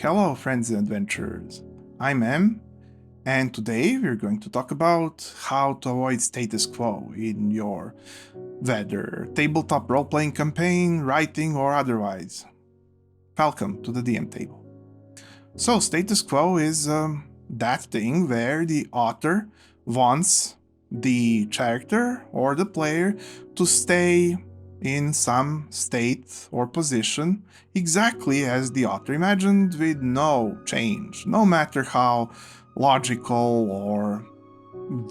Hello, friends and adventurers. I'm Em, and today we're going to talk about how to avoid status quo in your whether tabletop role-playing campaign, writing, or otherwise. Welcome to the DM table. So, status quo is that thing where the author wants the character or the player to stay in some state or position exactly as the author imagined, with no change, no matter how logical or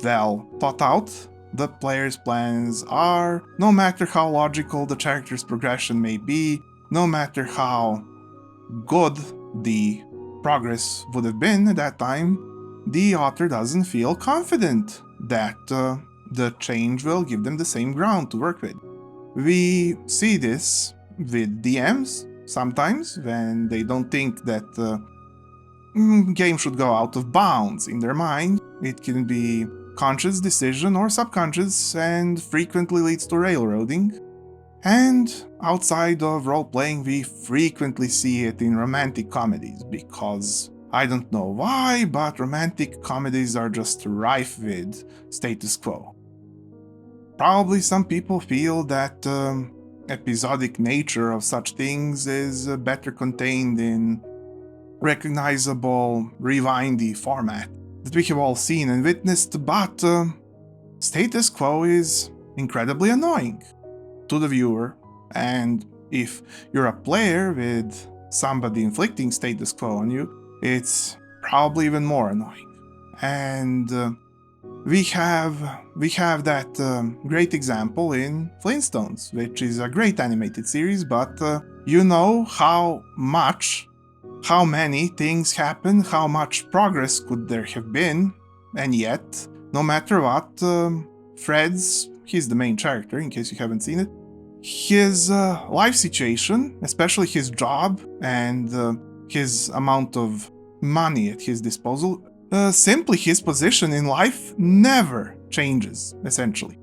well thought out the player's plans are, no matter how logical the character's progression may be, no matter how good the progress would have been at that time, the author doesn't feel confident that the change will give them the same ground to work with. We see this with DMs sometimes when they don't think that the game should go out of bounds in their mind. It can be conscious decision or subconscious and frequently leads to railroading. And outside of role-playing, we frequently see it in romantic comedies because I don't know why, but romantic comedies are just rife with status quo. Probably some people feel that episodic nature of such things is better contained in recognizable, rewindy format that we have all seen and witnessed, but status quo is incredibly annoying to the viewer, and if you're a player with somebody inflicting status quo on you, it's probably even more annoying. And we have that great example in Flintstones, which is a great animated series, but you know how many things happen, how much progress could there have been, and yet, no matter what, he's the main character, in case you haven't seen it, his life situation, especially his job and his amount of money at his disposal, simply his position in life never changes, essentially.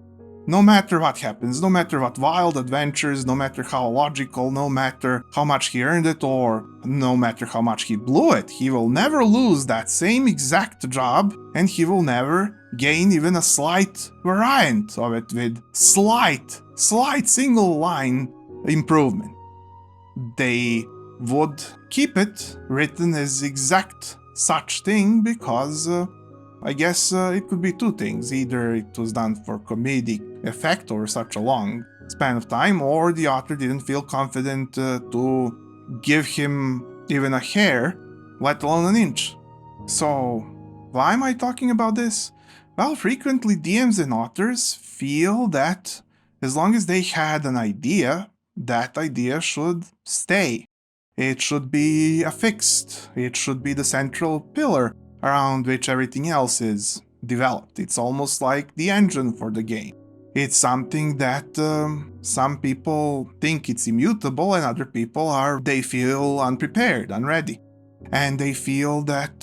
No matter what happens, no matter what wild adventures, no matter how logical, no matter how much he earned it, or no matter how much he blew it, he will never lose that same exact job, and he will never gain even a slight variant of it with slight single line improvement. They would keep it written as exact such thing because I guess it could be two things. Either it was done for comedic effect over such a long span of time, or the author didn't feel confident to give him even a hair, let alone an inch. So, why am I talking about this? Well, frequently DMs and authors feel that as long as they had an idea, that idea should stay. It should be affixed. It should be the central pillar around which everything else is developed. It's almost like the engine for the game. It's something that some people think it's immutable, and other people they feel unprepared, unready. And they feel that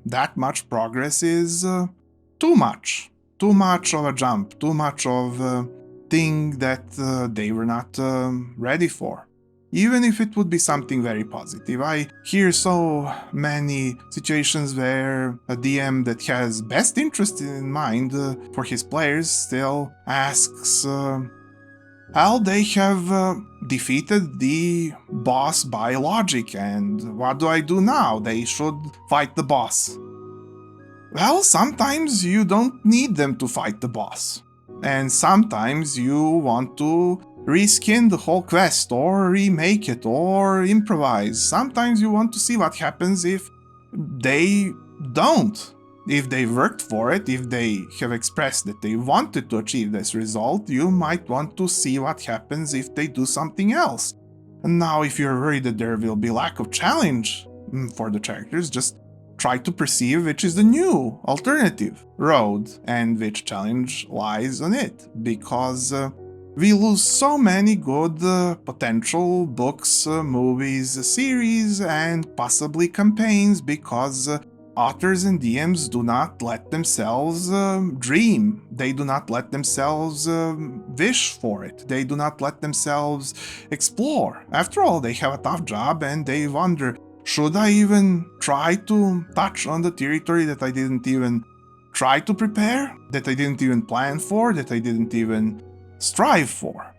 that much progress is too much of a jump, too much of a thing that they were not ready for. Even if it would be something very positive. I hear so many situations where a DM that has best interest in mind for his players still asks how they have defeated the boss by logic, and what do I do now? They should fight the boss. Well, sometimes you don't need them to fight the boss. And sometimes you want to reskin the whole quest, or remake it, or improvise. Sometimes you want to see what happens if they don't. If they worked for it, if they have expressed that they wanted to achieve this result, you might want to see what happens if they do something else. And now, if you're worried that there will be lack of challenge for the characters, just try to perceive which is the new alternative road and which challenge lies on it, because we lose so many good potential books, movies, series, and possibly campaigns because authors and DMs do not let themselves dream. They do not let themselves wish for it. They do not let themselves explore. After all, they have a tough job and they wonder, Should I even try to touch on the territory that I didn't even try to prepare, that I didn't even plan for, that I didn't even strive for?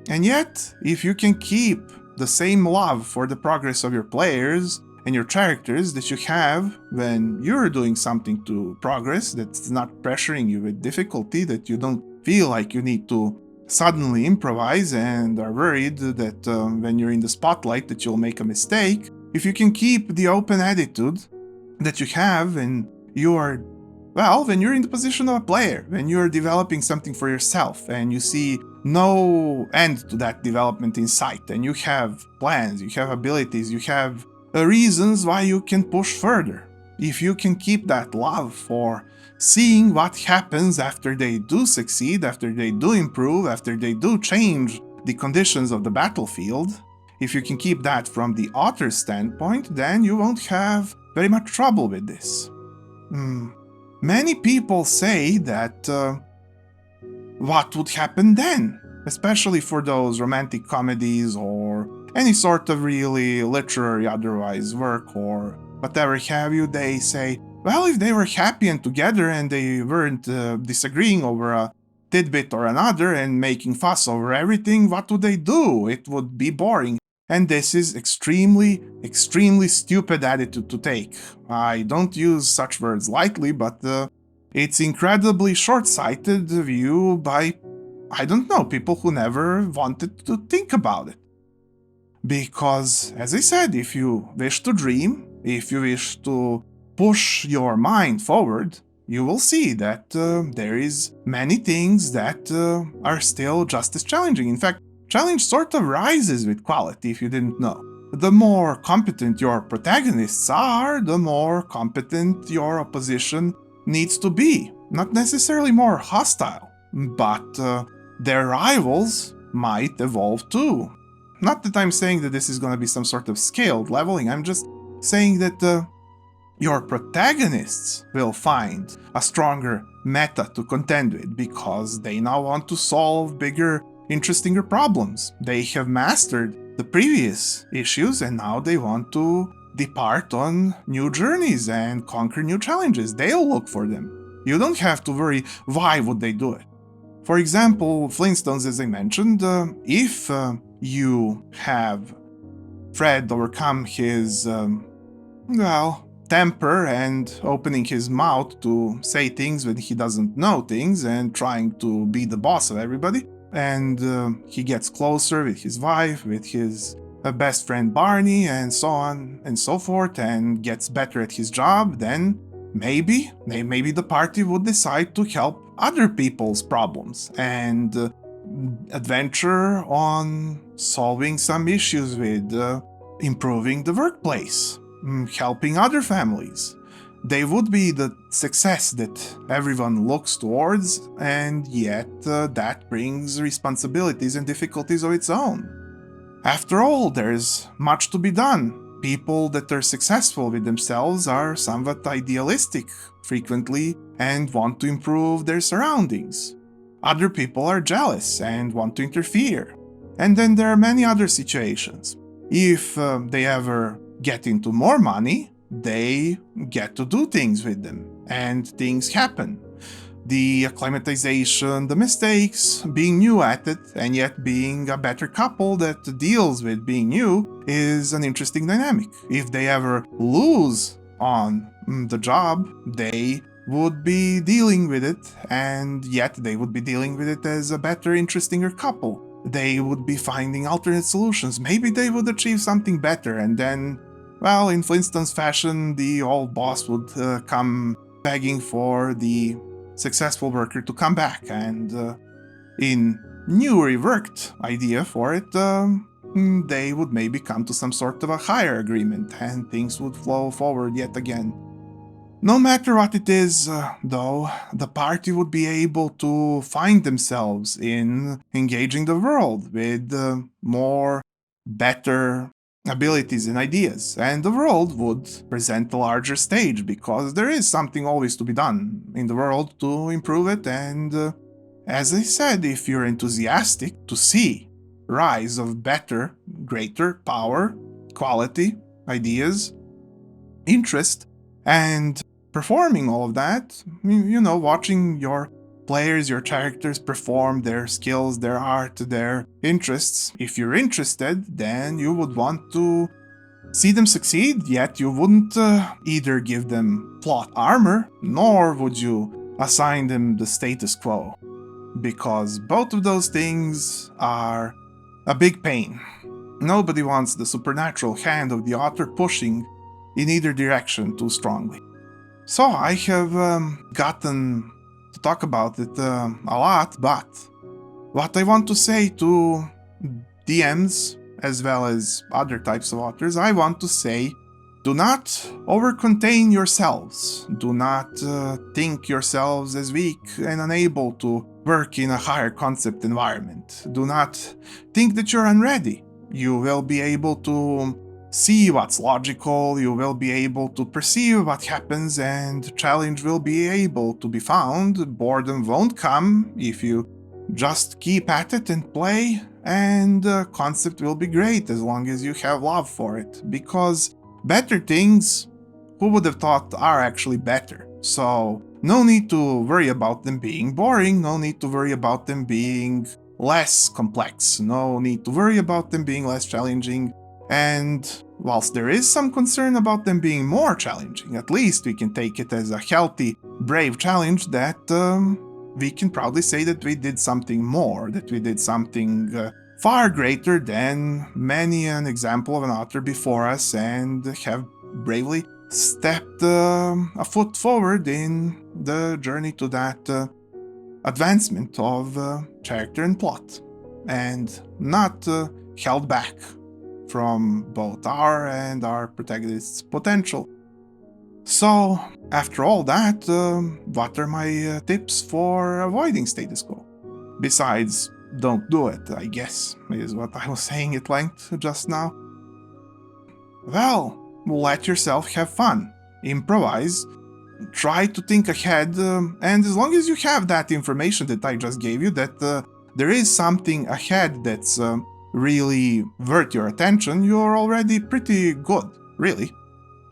And yet, if you can keep the same love for the progress of your players and your characters that you have when you're doing something to progress, that's not pressuring you with difficulty, that you don't feel like you need to suddenly improvise and are worried that when you're in the spotlight that you'll make a mistake, if you can keep the open attitude that you have when you're when you're in the position of a player, when you're developing something for yourself and you see no end to that development in sight, and you have plans, you have abilities, you have reasons why you can push further. If you can keep that love for seeing what happens after they do succeed, after they do improve, after they do change the conditions of the battlefield, if you can keep that from the author's standpoint, then you won't have very much trouble with this. Many people say that what would happen then? Especially for those romantic comedies or any sort of really literary otherwise work or whatever have you, they say, well, if they were happy and together and they weren't disagreeing over a tidbit or another and making fuss over everything, what would they do? It would be boring. And this is extremely, extremely stupid attitude to take. I don't use such words lightly, but it's incredibly short-sighted view by, I don't know, people who never wanted to think about it. Because, as I said, if you wish to dream, if you wish to push your mind forward, you will see that there is many things that are still just as challenging. In fact, challenge sort of rises with quality, if you didn't know. The more competent your protagonists are, the more competent your opposition needs to be. Not necessarily more hostile, but their rivals might evolve too. Not that I'm saying that this is going to be some sort of scaled leveling, I'm just saying that your protagonists will find a stronger meta to contend with because they now want to solve bigger, interestinger problems. They have mastered the previous issues and now they want to depart on new journeys and conquer new challenges. They'll look for them. You don't have to worry, why would they do it? For example, Flintstones, as I mentioned, if you have Fred overcome his, temper and opening his mouth to say things when he doesn't know things and trying to be the boss of everybody, and he gets closer with his wife, with his best friend Barney, and so on and so forth, and gets better at his job, then maybe the party would decide to help other people's problems and adventure on solving some issues with improving the workplace, helping other families. They would be the success that everyone looks towards, and yet that brings responsibilities and difficulties of its own. After all, there's much to be done. People that are successful with themselves are somewhat idealistic, frequently, and want to improve their surroundings. Other people are jealous and want to interfere. And then there are many other situations. If they ever get into more money, they get to do things with them, and things happen. The acclimatization, the mistakes, being new at it, and yet being a better couple that deals with being new is an interesting dynamic. If they ever lose on the job, they would be dealing with it, and yet they would be dealing with it as a better, interestinger couple. They would be finding alternate solutions. Maybe they would achieve something better, and then, well, in Flintstones fashion, the old boss would come begging for the successful worker to come back, and in new reworked idea for it, they would maybe come to some sort of a higher agreement, and things would flow forward yet again. No matter what it is, though, the party would be able to find themselves in engaging the world with more better abilities and ideas, and the world would present a larger stage because there is something always to be done in the world to improve it, and as I said, if you're enthusiastic to see rise of better, greater power, quality, ideas, interest, and performing all of that, watching your players, your characters perform their skills, their art, their interests. If you're interested, then you would want to see them succeed, yet you wouldn't either give them plot armor, nor would you assign them the status quo, because both of those things are a big pain. Nobody wants the supernatural hand of the author pushing in either direction too strongly. So I have gotten to talk about it a lot, but what I want to say to DMs as well as other types of authors, I want to say, do not overcontain yourselves. Do not think yourselves as weak and unable to work in a higher concept environment. Do not think that you're unready. You will be able to see what's logical, you will be able to perceive what happens, and challenge will be able to be found. Boredom won't come if you just keep at it and play, and the concept will be great as long as you have love for it, because better things, who would have thought, are actually better. So no need to worry about them being boring, no need to worry about them being less complex, no need to worry about them being less challenging, and whilst there is some concern about them being more challenging, at least we can take it as a healthy, brave challenge that we can proudly say that we did something more, that we did something far greater than many an example of an author before us, and have bravely stepped a foot forward in the journey to that advancement of character and plot, and not held back from both our and our protagonist's potential. So, after all that, what are my tips for avoiding status quo? Besides, don't do it, I guess, is what I was saying at length just now. Well, let yourself have fun. Improvise. Try to think ahead, and as long as you have that information that I just gave you, that there is something ahead that's really worth your attention, you're already pretty good, really.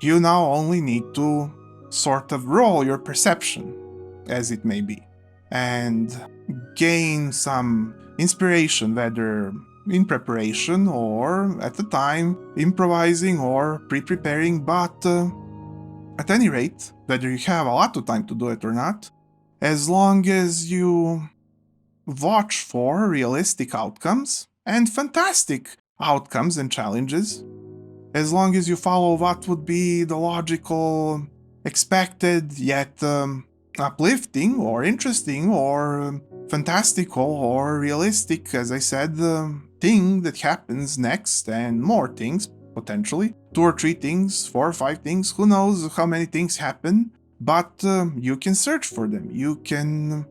You now only need to sort of roll your perception, as it may be, and gain some inspiration, whether in preparation or at the time, improvising or pre-preparing, but at any rate, whether you have a lot of time to do it or not, as long as you watch for realistic outcomes and fantastic outcomes and challenges, as long as you follow what would be the logical, expected, yet uplifting or interesting or fantastical or realistic, as I said, thing that happens next, and more things, potentially. 2 or 3 things, 4 or 5 things, who knows how many things happen, but you can search for them. You can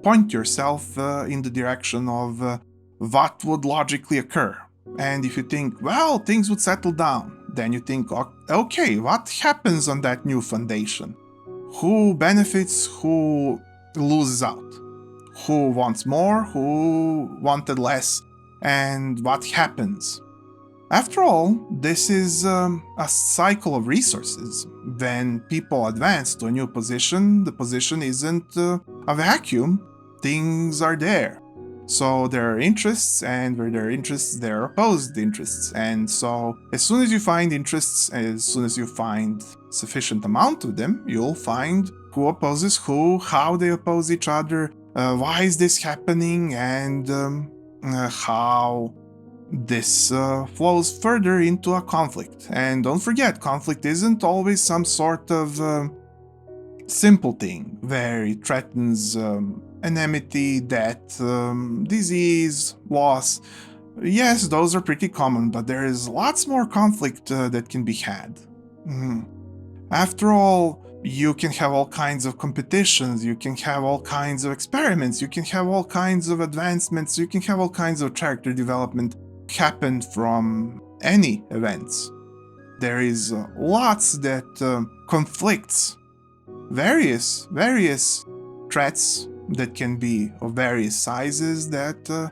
point yourself in the direction of what would logically occur. And if you think, well, things would settle down, then you think, okay, what happens on that new foundation? Who benefits, who loses out? Who wants more, who wanted less, and what happens? After all, this is a cycle of resources. When people advance to a new position, the position isn't a vacuum, things are there. So there are interests, and where there are interests, there are opposed interests. And so as soon as you find interests, as soon as you find sufficient amount of them, you'll find who opposes who, how they oppose each other, why is this happening, and how this flows further into a conflict. And don't forget, conflict isn't always some sort of simple thing where it threatens enmity, death, disease, loss. Yes, those are pretty common, but there is lots more conflict that can be had. After all, you can have all kinds of competitions, you can have all kinds of experiments, you can have all kinds of advancements, you can have all kinds of character development happen from any events. There is lots that conflicts, various threats that can be of various sizes that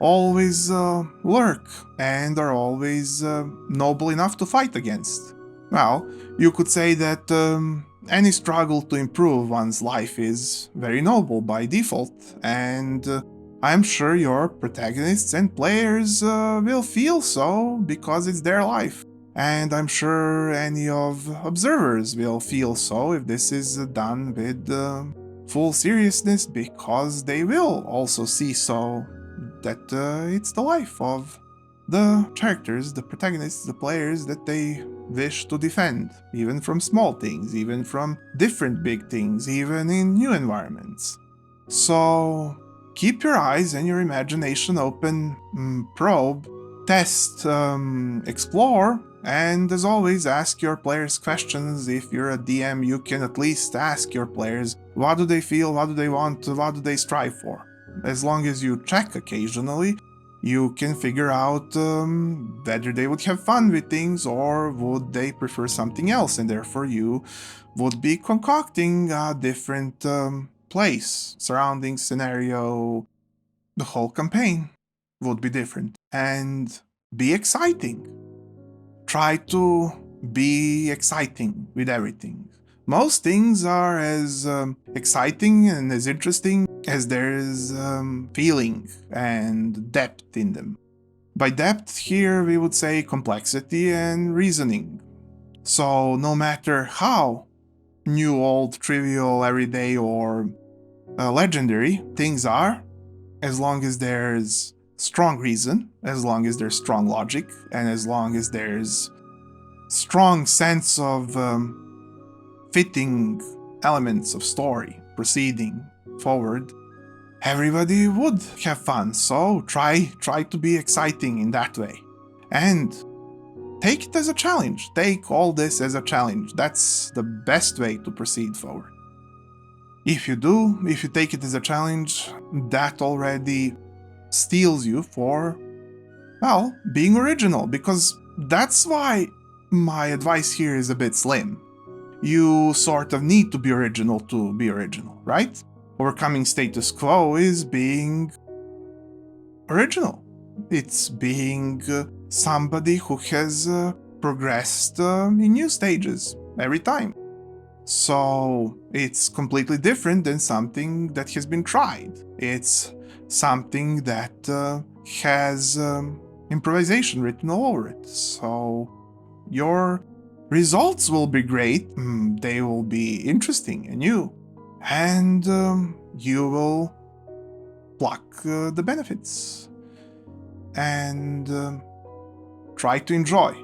always lurk and are always noble enough to fight against. Well, you could say that any struggle to improve one's life is very noble by default, and I'm sure your protagonists and players will feel so because it's their life. And I'm sure any of observers will feel so if this is done with full seriousness, because they will also see so that it's the life of the characters, the protagonists, the players that they wish to defend, even from small things, even from different big things, even in new environments. So keep your eyes and your imagination open, probe, test, explore, and as always, ask your players questions. If you're a DM, you can at least ask your players what do they feel, what do they want, what do they strive for. As long as you check occasionally, you can figure out whether they would have fun with things or would they prefer something else, and therefore you would be concocting a different place, surrounding, scenario, the whole campaign would be different and be exciting. Try to be exciting with everything. Most things are as exciting and as interesting as there is feeling and depth in them. By depth here we would say complexity and reasoning. So no matter how new, old, trivial, everyday, or legendary things are, as long as there's strong reason, as long as there's strong logic, and as long as there's strong sense of fitting elements of story proceeding forward, everybody would have fun. So try to be exciting in that way, and take it as a challenge. Take all this as a challenge. That's the best way to proceed forward. If you take it as a challenge, that already steals you for, well, being original, because that's why my advice here is a bit slim. You sort of need to be original to be original, right? Overcoming status quo is being original. It's being somebody who has progressed in new stages every time. So it's completely different than something that has been tried. It's something that has improvisation written all over it. So your results will be great, they will be interesting and new, and you will pluck the benefits and try to enjoy.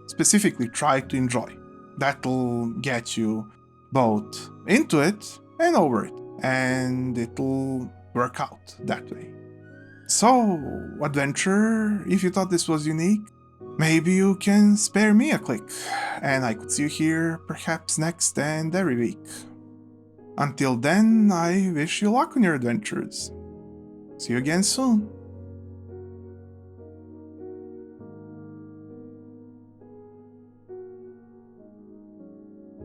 Specifically, try to enjoy. That'll get you both into it and over it, and it'll work out that way. So, adventurer, if you thought this was unique, maybe you can spare me a click, and I could see you here perhaps next and every week. Until then, I wish you luck on your adventures. See you again soon.